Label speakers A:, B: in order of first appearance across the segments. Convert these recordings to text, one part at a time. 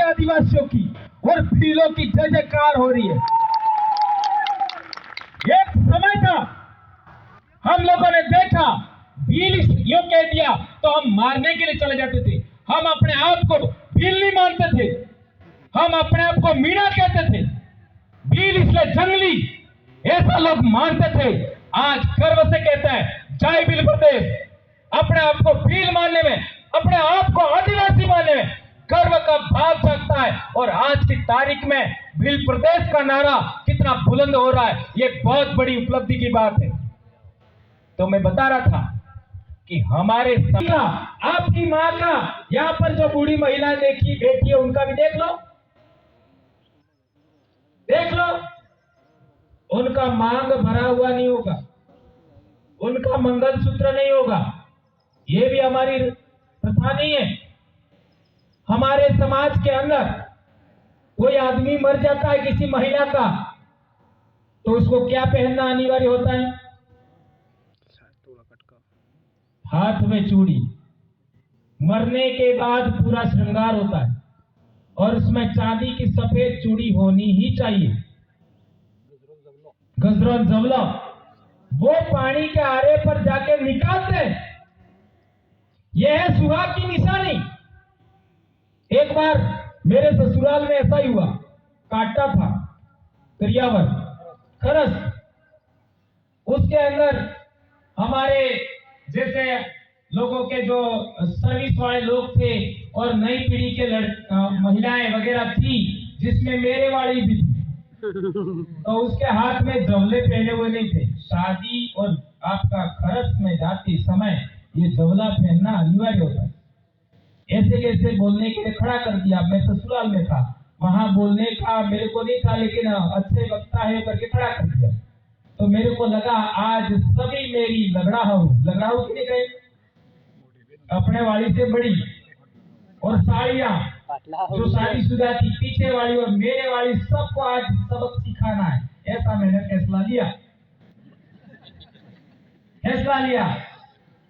A: आदिवासियों की और भीलों की जय जयकार हो रही है। एक समय था हम लोगों ने देखा भील यो कह दिया तो हम मारने के लिए चले जाते थे। हम अपने आप को भील नहीं मानते थे, हम अपने आप को मीणा कहते थे। भील इसलिए जंगली ऐसा लोग मानते थे। आज गर्व से कहते हैं जय भील प्रदेश। अपने आप को भील मानने में, अपने आप को आदिवासी मानने में गर्व का भाव जगता है। और आज की तारीख में भील प्रदेश का नारा कितना बुलंद हो रहा है, ये बहुत बड़ी उपलब्धि की बात है। तो मैं बता रहा था कि हमारे आपकी माँ का यहाँ पर जो बूढ़ी महिलाएं देखी बैठी है उनका भी देख लो, देख लो। उनका मांग भरा हुआ नहीं होगा, उनका मंगलसूत्र नहीं होगा। ये भी हमारी प्रथा नहीं है। हमारे समाज के अंदर कोई आदमी मर जाता है किसी महिला का तो उसको क्या पहनना अनिवार्य होता है? हाथ में चूड़ी। मरने के बाद पूरा श्रृंगार होता है और उसमें चांदी की सफेद चूड़ी होनी ही चाहिए। गजरों जवला वो पानी के आरे पर जाके निकालते हैं। यह है सुहाग की निशानी। एक बार मेरे ससुराल में ऐसा ही हुआ। काटा था करियावर खरस, उसके अंदर हमारे जैसे लोगों के जो सर्विस वाले लोग थे और नई पीढ़ी के महिलाएं वगैरह थी, जिसमें मेरे वाली भी थी। तो उसके हाथ में जवले पहने हुए नहीं थे। शादी और आपका खरस में जाते समय ये जवला पहनना अनिवार्य होता है। ऐसे कैसे बोलने के लिए खड़ा कर दिया। मैं ससुराल में था, वहां बोलने का मेरे को नहीं था, लेकिन अच्छे वक्ता है करके खड़ा कर दिया। तो मेरे को लगा आज सभी मेरी लगड़ाहू की नहीं गए अपने वाली से बड़ी, और साड़ियां जो शादीशुदा थी पीछे वाली और मेरे वाली सबको आज सबक सिखाना है। ऐसा मैंने फैसला लिया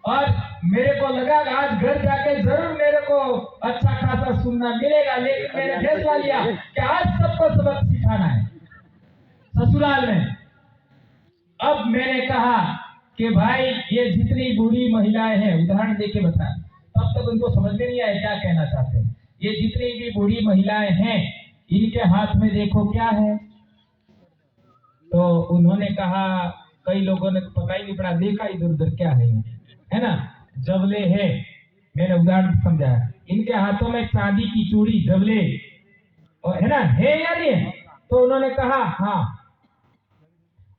A: और मेरे को लगा आज घर जाके जरूर मेरे को अच्छा खासा सुनना मिलेगा, लेकिन मैंने फैसला लिया कि आज सबको सबक सिखाना है ससुराल में। अब मैंने कहा कि भाई ये जितनी बूढ़ी महिलाएं हैं, उदाहरण देके बता, तब तक उनको समझ में नहीं आया क्या कहना चाहते हैं। ये जितनी भी बूढ़ी महिलाएं हैं इनके हाथ में देखो क्या है। तो उन्होंने कहा, कई लोगों ने पता ही नहीं पड़ा, देखा इधर उधर क्या है ना, जवले है। मैंने उदाहरण समझाया, इनके हाथों में चांदी की चूड़ी जवले और है ना, है या नहीं है? तो उन्होंने कहा हाँ।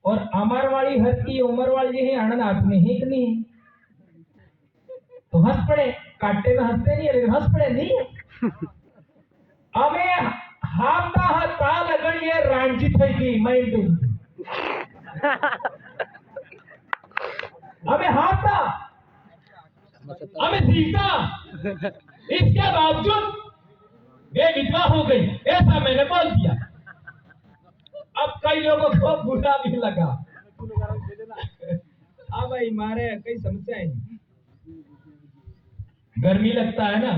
A: और अमर वाली हर की उम्र वाली है आनंद हाथ में है कि नहीं? तो हंस पड़े। काटे में हंसते नहीं है, लेकिन हंस पड़े नहीं है। हमें हाथ हता लगड़िए रांची थई गई मैं हमें हाथा हमें सीखा, इसके बावजूद वे विधवा हो गई, ऐसा मैंने बोल दिया। अब कई लोगों को बुरा भी लगा। हाँ भाई, मारे कई समस्याएं, गर्मी लगता है ना,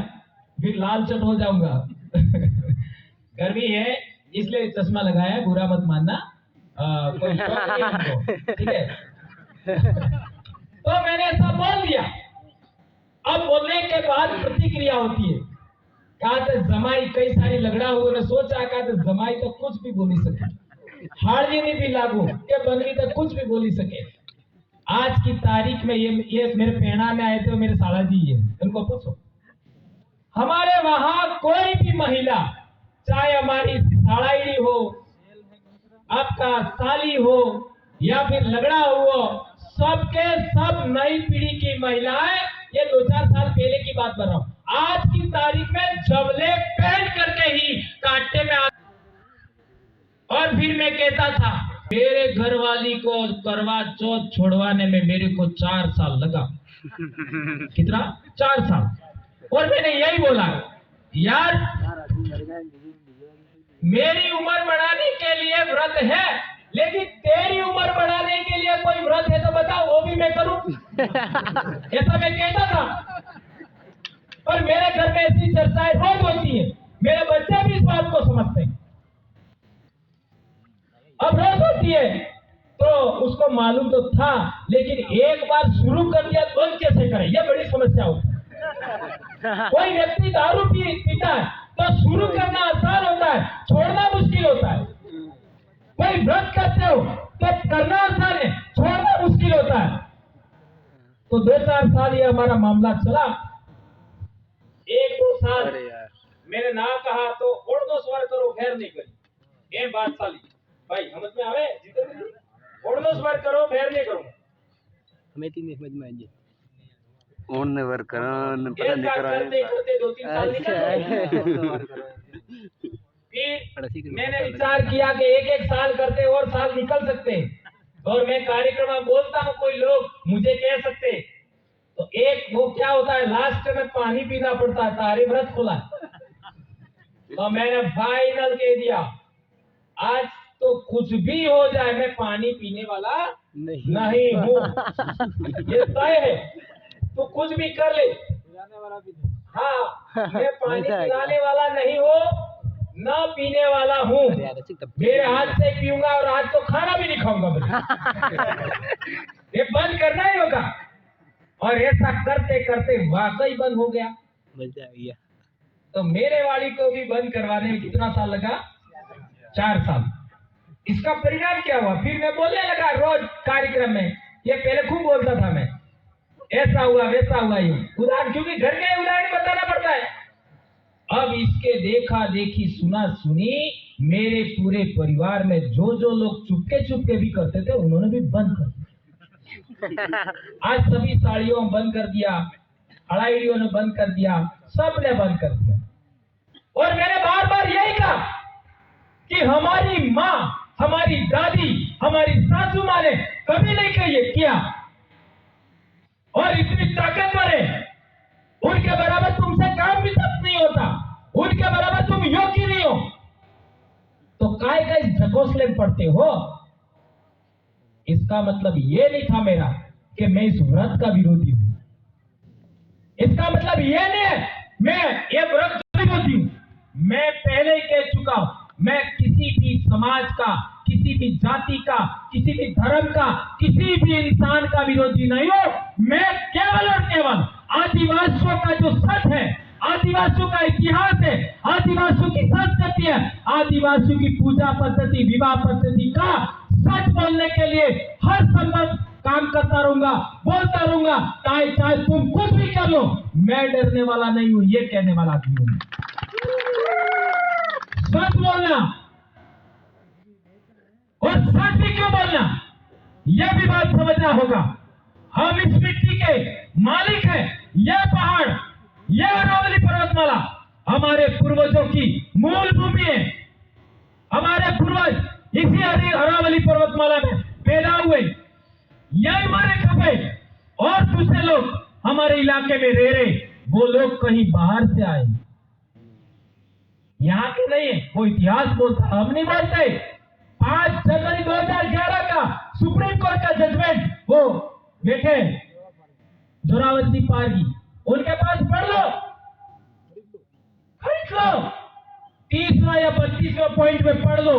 A: फिर लाल चट हो जाऊंगा। गर्मी है इसलिए चश्मा लगाया है, बुरा मत मानना। कोई ठीक है। तो मैंने ऐसा बोल दिया। अब बोलने के बाद प्रतिक्रिया होती है। कहा तो जमाई, कई सारी लगड़ा हुआ ने सोचा, कहा तो जमाई तो कुछ भी बोली सके, हाड़ी नहीं भी लागू के बनवी तो कुछ भी बोली सके। आज की तारीख में ये मेरे प्रेरणा में आए थे, मेरे साला जी है, उनको पूछो। हमारे वहां कोई भी महिला, चाहे हमारी साड़ाई हो, आपका साली हो या फिर लगड़ा हो, सबके सब नई पीढ़ी की महिलाएं, ये 2-4 साल पहले की बात कर रहा हूं, आज की तारीख में जवले पहन करके ही कांटे में और फिर मैं कहता था, मेरे घर वाली को करवा चौथ छोड़वाने में मेरे को 4 साल लगा। कितना? 4 साल। और मैंने यही बोला, यार मेरी उम्र बढ़ाने के लिए व्रत है, लेकिन तेरी उम्र बढ़ाने के लिए कोई व्रत है तो बताओ, वो भी मैं करूं। ऐसा मैं कहता था। और मेरे घर में ऐसी चर्चाएं रोज होती है। मेरे बच्चे भी होती है तो उसको मालूम तो था, लेकिन एक बार शुरू कर दिया बंद कैसे करें, यह बड़ी समस्या होती है। कोई व्यक्ति दारू पीता है तो शुरू करना आसान होता है, छोड़ना मुश्किल होता है। कोई व्रत करते हो तो करना आसान है, छोड़ना मुश्किल होता है। तो 2-4 साल ये हमारा मामला चला। 1-2 साल मैंने ना कहा तो और 2 स्वर करो, खैर नहीं करी। ये बात साली भाई समझ में आवे, जितने और 2 स्वर करो, खैर नहीं करूंगा।
B: हमें तीन समझ में आएगी।
C: ओन ने वर्क करन पता नहीं करा
A: करते करते 2-3 साल निकल गए। फिर मैंने विचार किया कि एक साल करते और साल निकल सकते, और मैं कार्यक्रम में बोलता हूँ, कोई लोग मुझे कह सकते। तो एक वो क्या होता है, लास्ट में पानी पीना पड़ता है, तारे व्रत खुला। तो मैंने फाइनल कह दिया, आज तो कुछ भी हो जाए मैं पानी पीने वाला नहीं हूँ। ये तय है, तो कुछ भी कर ले। हाँ, मैं पानी पिलाने वाला नहीं हूँ, न पीने वाला हूँ। मेरे हाथ से पीऊंगा और आज तो खाना भी नहीं खाऊंगा। ये बंद करना ही होगा। और ऐसा करते करते वाकई बंद हो गया। तो मेरे वाली को भी बंद करवाने में कितना साल लगा? 4 साल। इसका परिणाम क्या हुआ? फिर मैं बोलने लगा रोज कार्यक्रम में। ये पहले खूब बोलता था मैं, ऐसा हुआ वैसा हुआ, ये उदाहरण, क्योंकि घर के उदाहरण बताना पड़ता है। अब इसके देखा देखी सुना सुनी मेरे पूरे परिवार में जो लोग चुपके भी करते थे उन्होंने भी बंद कर दिया। आज सभी साड़ियों ने बंद कर दिया, अड़ाइयों ने बंद कर दिया, सबने बंद कर दिया। और मैंने बार बार यही कहा कि हमारी माँ, हमारी दादी, हमारी सासू माँ ने कभी नहीं किया, और इतनी ताकतवर है, उनके बराबर तुमसे काम भी तक नहीं होता, उनके बराबर तुम योग्य नहीं हो, तो काय का इस ढकोसले में पड़ते हो। इसका मतलब ये नहीं था मेरा कि मैं इस व्रत का विरोधी हूं। इसका मतलब ये नहीं है मैं ये व्रत का विरोधी हूं। मैं पहले ही कह चुका हूं, मैं किसी भी समाज का, किसी भी जाति का, किसी भी धर्म का, किसी भी इंसान का विरोधी नहीं हूं। मैं केवल और केवल आदिवासियों का जो सच है, आदिवासियों का इतिहास है, आदिवासियों की संस्कृति है, आदिवासियों की पूजा पद्धति, विवाह पद्धति का सच बोलने के लिए हर संभव काम करता रहूंगा, बोलता रहूंगा। चाहे तुम कुछ भी कर लो, मैं डरने वाला नहीं हूं, ये कहने वाला आदमी हूं। सच बोलना, और सच भी क्यों बोलना, यह भी बात समझना होगा। हम इस मिट्टी के मालिक हैं। यह पहाड़, यह अरावली पर्वतमाला हमारे पूर्वजों की मूल भूमि है। हमारे पूर्वज इसी अरावली पर्वतमाला में पैदा हुए, यही मारे खपे, और दूसरे लोग हमारे इलाके में रह रहे, वो लोग कहीं बाहर से आए, यहाँ के नहीं है। वो इतिहास बोलता, हम नहीं बोलते। 5 जनवरी 2011 का सुप्रीम कोर्ट का जजमेंट, वो बैठे जोरावती पारगी, उनके पास पढ़ लो, खरीद लो, 30वां या 32वां पॉइंट में पढ़ लो।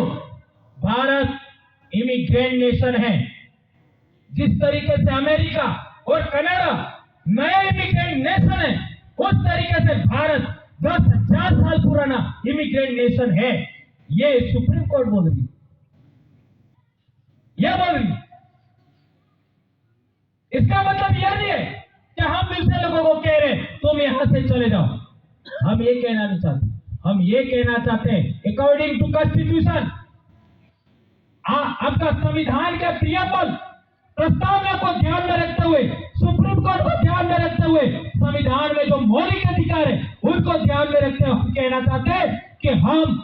A: भारत इमिग्रेंट नेशन है। जिस तरीके से अमेरिका और कनाडा नए इमिग्रेंट नेशन है, उस तरीके से भारत 10,000 साल पुराना इमिग्रेंट नेशन है। ये सुप्रीम कोर्ट बोल रही, यह बोल रही। इसका मतलब यह नहीं है कि हम दूसरे लोगों को कह रहे तुम यहां से चले जाओ। हम ये कहना नहीं चाहते। हम ये कहना चाहते हैं अकॉर्डिंग टू कॉन्स्टिट्यूशन, आपका संविधान के प्रियम्बल प्रस्तावना को ध्यान में रखते हुए, सुप्रीम कोर्ट को ध्यान में रखते हुए, संविधान में जो मौलिक अधिकार है उनको ध्यान में रखते हुए हम कहना चाहते हैं कि हम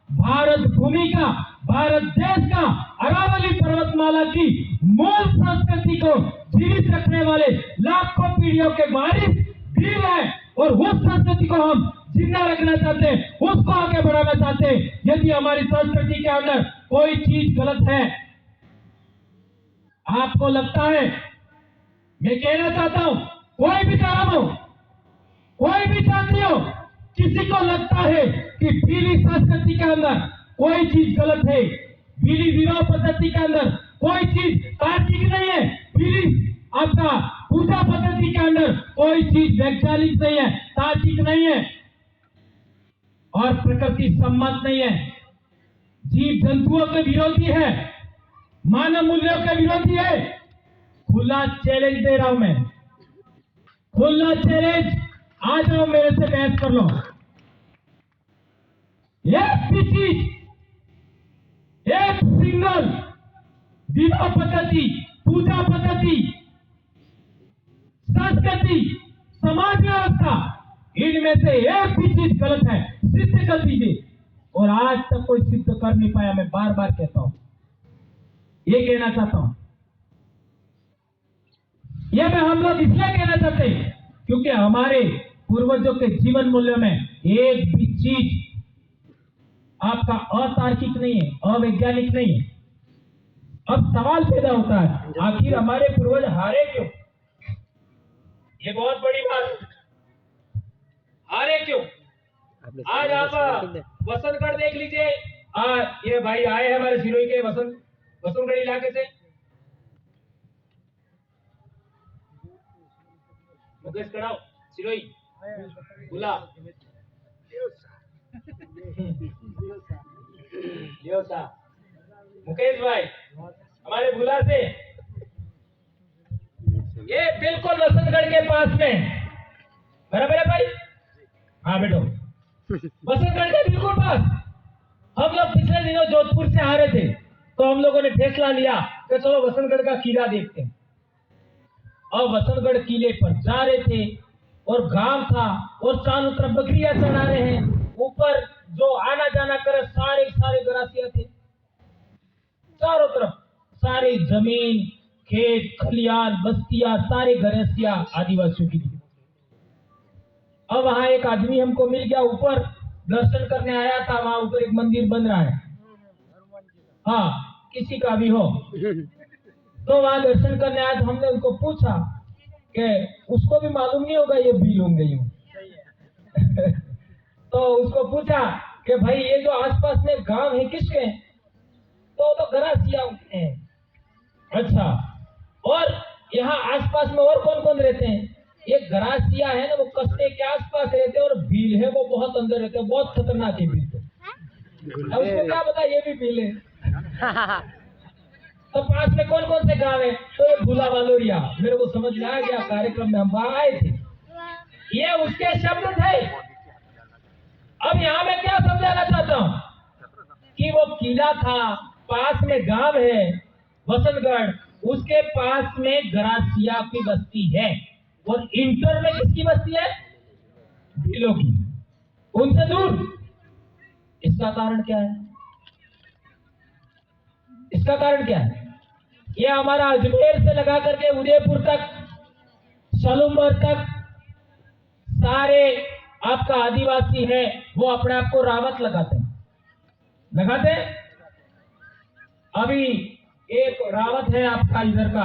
A: भारत भूमि का, भारत देश का, अरावली पर्वतमाला की मूल संस्कृति को जीवित रखने वाले लाखों पीढ़ियों के वारिस भी है, और उस संस्कृति को हम जिंदा रखना चाहते हैं, उसको आगे बढ़ाना चाहते हैं। यदि हमारी संस्कृति के अंदर कोई चीज गलत है, आपको लगता है, मैं कहना चाहता हूं, कोई भी धर्म हो, कोई भी जाति हो, किसी को लगता है कि पीली संस्कृति के अंदर कोई चीज गलत है, पीली विवाह पद्धति के अंदर कोई चीज तार्किक नहीं है। पीली आपका पूजा पद्धति के अंदर कोई चीज वैज्ञानिक नहीं है, तार्किक नहीं है और प्रकृति सम्मत नहीं है। जीव जंतुओं के विरोधी है, मानव मूल्यों के विरोधी है। खुला चैलेंज दे रहा हूं मैं, खुला चैलेंज, आ जाओ मेरे से बहस कर लो। एक भी चीज, एक सिंगल विवाह पद्धति, पूजा पद्धति, संस्कृति, समाज व्यवस्था, इनमें से एक भी चीज गलत है, सिद्ध कर दीजिए। और आज तक कोई सिद्ध कर नहीं पाया। मैं बार बार कहता हूं, ये कहना चाहता हूं, यह मैं हम लोग इसलिए कहना चाहते हैं क्योंकि हमारे पूर्वजों के जीवन मूल्यों में एक भी चीज आपका अतार्किक नहीं है, अवैज्ञानिक नहीं है। अब सवाल पैदा होता है, आखिर हमारे पूर्वज हारे क्यों? ये बहुत बड़ी बात है, हारे क्यों? आज आप वसंतगढ़ देख लीजिए, ये भाई आए हैं हमारे सिरोही के वसंतगढ़ इलाके से, मुकेश कराओ, सिरोही बुला मुकेश भाई हमारे भूला से, ये बिल्कुल वसंतगढ़ के पास में, बराबर है भाई? हाँ बेटो, वसंतगढ़ के बिल्कुल पास। हम लोग पिछले दिनों जोधपुर से आ रहे थे तो हम लोगों ने फैसला लिया कि चलो वसंतगढ़ का किला देखते हैं। और वसंतगढ़ किले पर जा रहे थे और गांव था और चारों तरफ बकरियां चढ़ा रहे हैं, ऊपर जो आना जाना करे सारे गरासिया थे, चारों तरफ सारी जमीन, खेत, खलियान, बस्तियां, सारे गरासिया आदिवासियों की थी। अब वहां एक आदमी हमको मिल गया, ऊपर दर्शन करने आया था, वहां ऊपर एक मंदिर बन रहा है, हाँ किसी का भी हो, तो वहां दर्शन करने आया तो हमने उनको पूछा कि उसको भी मालूम नहीं होगा ये बिल होंगे यूं तो उसको पूछा कि भाई ये जो आसपास में गांव है किसके हैं? तो गरासिया हैं। अच्छा, और यहाँ आसपास में और कौन कौन रहते हैं? ये गरासिया है ना, वो कस्बे के आसपास रहते हैं, और भील है वो बहुत अंदर रहते हैं, बहुत खतरनाक है भील। अब उसको क्या पता ये भी भील है। तो पास में कौन कौन से गांव है? तो ये भूला वालोरिया। मेरे को समझ में आ गया, कार्यक्रम में हम वहां आए थे, ये उसके शब्द थे। अब यहाँ मैं क्या समझाना चाहता हूँ कि वो किला था, पास में गांव है वसंतगढ़, उसके पास में गरासिया की बस्ती है, और इंटर में किसकी बस्ती है? भीलों की, उनसे दूर। इसका कारण क्या है? इसका कारण क्या है? ये हमारा अजमेर से लगा करके उदयपुर तक, सलूमर तक सारे आपका आदिवासी है, वो अपने आप को रावत लगाते हैं। अभी एक रावत है आपका इधर का